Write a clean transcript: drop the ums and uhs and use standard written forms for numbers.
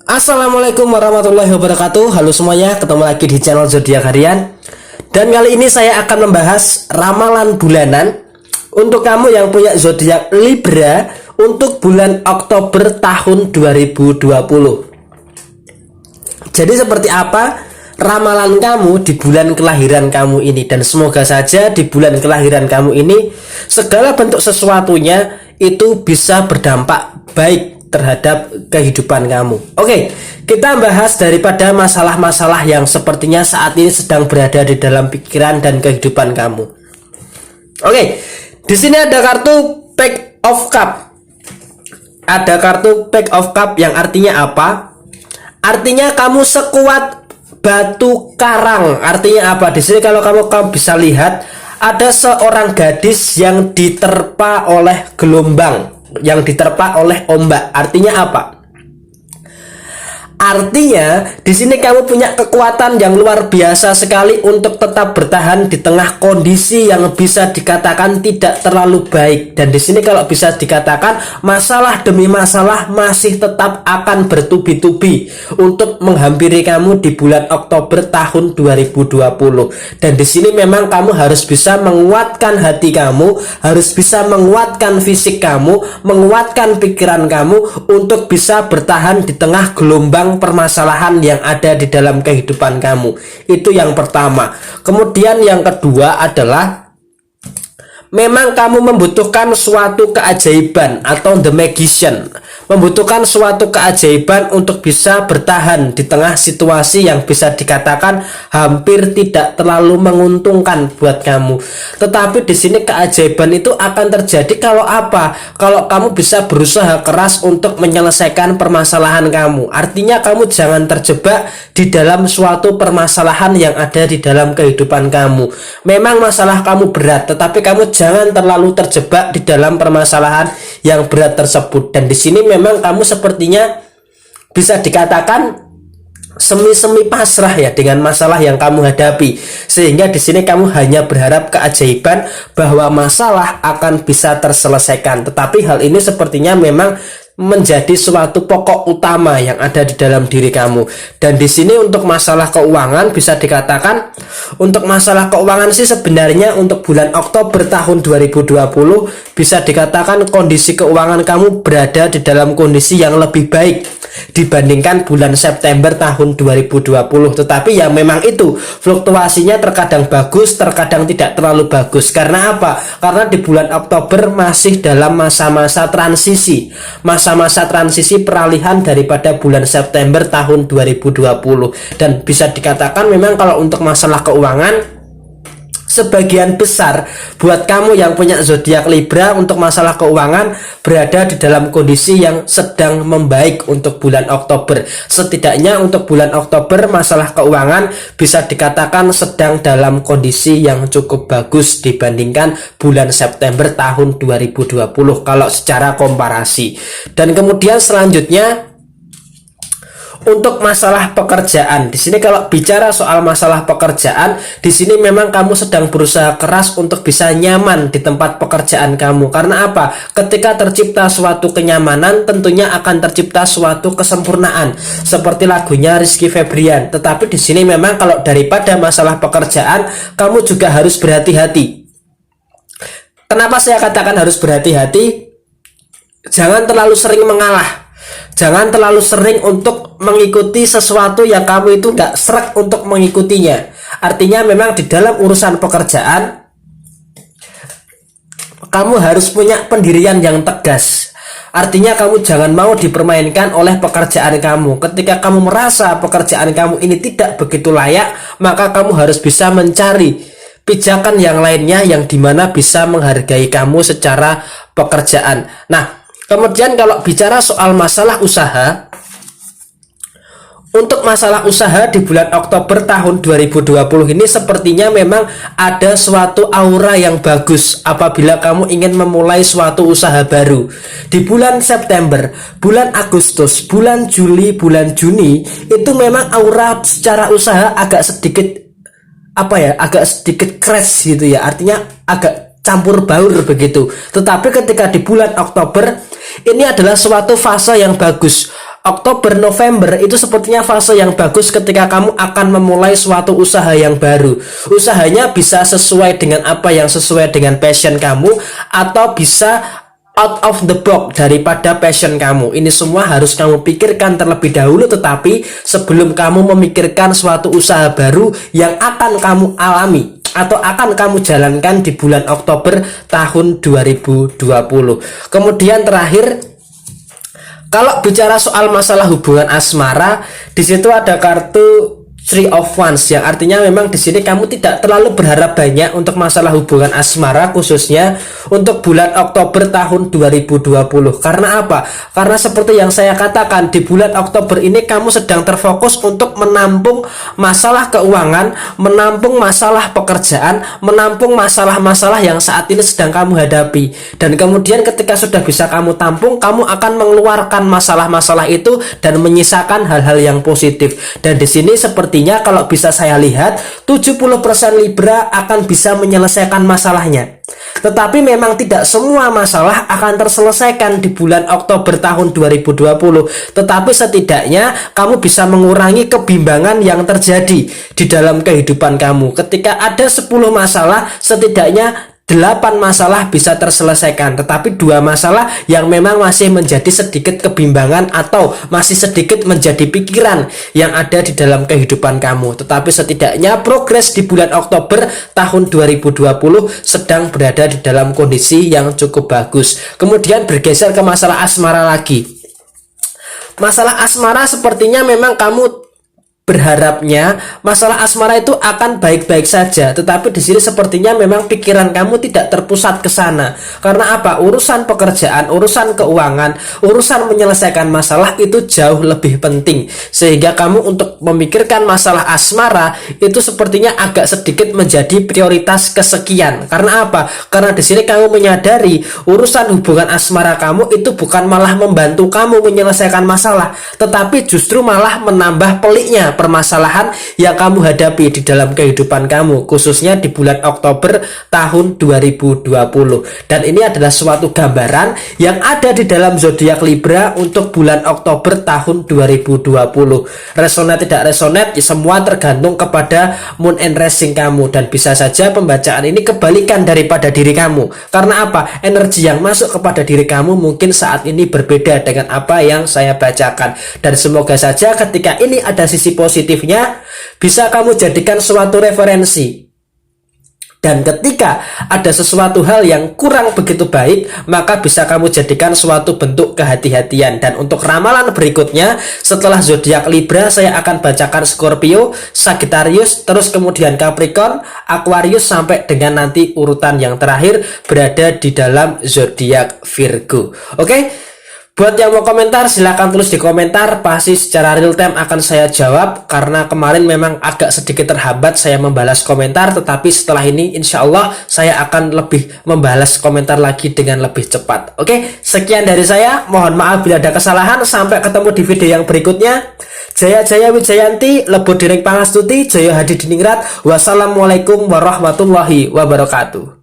Assalamualaikum warahmatullahi wabarakatuh. Halo semuanya, ketemu lagi di channel Zodiak Harian. Dan kali ini saya akan membahas ramalan bulanan untuk kamu yang punya zodiak Libra untuk bulan Oktober tahun 2020. Jadi seperti apa ramalan kamu di bulan kelahiran kamu ini? Dan semoga saja di bulan kelahiran kamu ini segala bentuk sesuatunya itu bisa berdampak baik terhadap kehidupan kamu. Oke, kita bahas daripada masalah-masalah yang sepertinya saat ini sedang berada di dalam pikiran dan kehidupan kamu. Oke, di sini ada kartu Pack of Cup. Ada kartu Pack of Cup yang artinya apa? Artinya kamu sekuat batu karang. Artinya apa? Di sini kalau kamu bisa lihat ada seorang gadis yang diterpa oleh gelombang, yang diterpa oleh ombak. Artinya apa? Artinya di sini kamu punya kekuatan yang luar biasa sekali untuk tetap bertahan di tengah kondisi yang bisa dikatakan tidak terlalu baik. Dan di sini kalau bisa dikatakan masalah demi masalah masih tetap akan bertubi-tubi untuk menghampiri kamu di bulan Oktober tahun 2020. Dan di sini memang kamu harus bisa menguatkan hati kamu, harus bisa menguatkan fisik kamu, menguatkan pikiran kamu untuk bisa bertahan di tengah gelombang permasalahan yang ada di dalam kehidupan kamu. Itu yang pertama. Kemudian yang kedua adalah memang kamu membutuhkan suatu keajaiban atau the magician, membutuhkan suatu keajaiban untuk bisa bertahan di tengah situasi yang bisa dikatakan hampir tidak terlalu menguntungkan buat kamu. Tetapi di sini keajaiban itu akan terjadi kalau apa? Kalau kamu bisa berusaha keras untuk menyelesaikan permasalahan kamu. Artinya kamu jangan terjebak di dalam suatu permasalahan yang ada di dalam kehidupan kamu. Memang masalah kamu berat, tetapi kamu jangan terlalu terjebak di dalam permasalahan yang berat tersebut. Dan di sini memang kamu sepertinya bisa dikatakan semi-semi pasrah ya dengan masalah yang kamu hadapi, sehingga di sini kamu hanya berharap keajaiban bahwa masalah akan bisa terselesaikan. Tetapi hal ini sepertinya memang menjadi suatu pokok utama yang ada di dalam diri kamu. Dan di sini untuk masalah keuangan bisa dikatakan, untuk masalah keuangan sih sebenarnya untuk bulan Oktober tahun 2020 bisa dikatakan kondisi keuangan kamu berada di dalam kondisi yang lebih baik dibandingkan bulan September tahun 2020. Tetapi ya memang itu fluktuasinya terkadang bagus, terkadang tidak terlalu bagus. Karena apa? Karena di bulan Oktober masih dalam masa-masa transisi, masa-masa transisi peralihan daripada bulan September tahun 2020. Dan bisa dikatakan memang kalau untuk masalah keuangan sebagian besar buat kamu yang punya zodiak Libra untuk masalah keuangan berada di dalam kondisi yang sedang membaik untuk bulan Oktober. Setidaknya untuk bulan Oktober masalah keuangan bisa dikatakan sedang dalam kondisi yang cukup bagus dibandingkan bulan September tahun 2020 kalau secara komparasi. Dan kemudian selanjutnya untuk masalah pekerjaan, di sini kalau bicara soal masalah pekerjaan, di sini memang kamu sedang berusaha keras untuk bisa nyaman di tempat pekerjaan kamu. Karena apa? Ketika tercipta suatu kenyamanan, tentunya akan tercipta suatu kesempurnaan, seperti lagunya Rizky Febrian. Tetapi di sini memang kalau daripada masalah pekerjaan, kamu juga harus berhati-hati. Kenapa saya katakan harus berhati-hati? Jangan terlalu sering mengalah. Jangan terlalu sering untuk mengikuti sesuatu yang kamu itu tidak srek untuk mengikutinya. Artinya memang di dalam urusan pekerjaan kamu harus punya pendirian yang tegas. Artinya kamu jangan mau dipermainkan oleh pekerjaan kamu. Ketika kamu merasa pekerjaan kamu ini tidak begitu layak, maka kamu harus bisa mencari pijakan yang lainnya yang dimana bisa menghargai kamu secara pekerjaan. Nah, kemudian kalau bicara soal masalah usaha, untuk masalah usaha di bulan Oktober tahun 2020 ini sepertinya memang ada suatu aura yang bagus apabila kamu ingin memulai suatu usaha baru. Di bulan September, bulan Agustus, bulan Juli, bulan Juni itu memang aura secara usaha agak sedikit agak sedikit crash gitu ya. Artinya agak campur baur begitu. Tetapi ketika di bulan Oktober ini adalah suatu fase yang bagus. Oktober, November itu sepertinya fase yang bagus ketika kamu akan memulai suatu usaha yang baru. Usahanya bisa sesuai dengan apa yang sesuai dengan passion kamu, atau bisa out of the box daripada passion kamu. Ini semua harus kamu pikirkan terlebih dahulu, tetapi sebelum kamu memikirkan suatu usaha baru yang akan kamu alami atau akan kamu jalankan di bulan Oktober tahun 2020. Kemudian terakhir, kalau bicara soal masalah hubungan asmara, di situ ada kartu Three of Wands, yang artinya memang di sini kamu tidak terlalu berharap banyak untuk masalah hubungan asmara, khususnya untuk bulan Oktober tahun 2020. Karena apa? Karena seperti yang saya katakan, di bulan Oktober ini kamu sedang terfokus untuk menampung masalah keuangan, menampung masalah pekerjaan, menampung masalah-masalah yang saat ini sedang kamu hadapi. Dan kemudian ketika sudah bisa kamu tampung, kamu akan mengeluarkan masalah-masalah itu dan menyisakan hal-hal yang positif. Dan di sini seperti kalau bisa saya lihat 70% Libra akan bisa menyelesaikan masalahnya. Tetapi memang tidak semua masalah akan terselesaikan di bulan Oktober tahun 2020. Tetapi setidaknya kamu bisa mengurangi kebimbangan yang terjadi di dalam kehidupan kamu. Ketika ada 10 masalah, setidaknya 8 masalah bisa terselesaikan, tetapi 2 masalah yang memang masih menjadi sedikit kebimbangan atau masih sedikit menjadi pikiran yang ada di dalam kehidupan kamu. Tetapi setidaknya progres di bulan Oktober tahun 2020 sedang berada di dalam kondisi yang cukup bagus. Kemudian bergeser ke masalah asmara lagi. Masalah asmara sepertinya memang kamu berharapnya masalah asmara itu akan baik-baik saja, tetapi di sini sepertinya memang pikiran kamu tidak terpusat ke sana. Karena apa? Urusan pekerjaan, urusan keuangan, urusan menyelesaikan masalah itu jauh lebih penting, sehingga kamu untuk memikirkan masalah asmara itu sepertinya agak sedikit menjadi prioritas kesekian. Karena apa? Karena di sini kamu menyadari urusan hubungan asmara kamu itu bukan malah membantu kamu menyelesaikan masalah, tetapi justru malah menambah peliknya permasalahan yang kamu hadapi di dalam kehidupan kamu, khususnya di bulan Oktober tahun 2020. Dan ini adalah suatu gambaran yang ada di dalam zodiak Libra untuk bulan Oktober tahun 2020. Resonate tidak resonate, ya semua tergantung kepada moon and rising kamu, dan bisa saja pembacaan ini kebalikan daripada diri kamu. Karena apa? Energi yang masuk kepada diri kamu mungkin saat ini berbeda dengan apa yang saya bacakan. Dan semoga saja ketika ini ada sisi positifnya, bisa kamu jadikan suatu referensi. Dan ketika ada sesuatu hal yang kurang begitu baik, maka bisa kamu jadikan suatu bentuk kehati-hatian. Dan untuk ramalan berikutnya, setelah zodiak Libra, saya akan bacakan Scorpio, Sagittarius, terus kemudian Capricorn, Aquarius, sampai dengan nanti urutan yang terakhir berada di dalam zodiak Virgo. Oke? Buat yang mau komentar, silahkan tulis di komentar. Pasti secara real time akan saya jawab, karena kemarin memang agak sedikit terhambat saya membalas komentar. Tetapi setelah ini insya Allah saya akan lebih membalas komentar lagi dengan lebih cepat. Oke, sekian dari saya. Mohon maaf bila ada kesalahan. Sampai ketemu di video yang berikutnya. Jaya Jaya Wijayanti, Lebo Direng Pangastuti, Jaya Hadi Diningrat. Wassalamualaikum warahmatullahi wabarakatuh.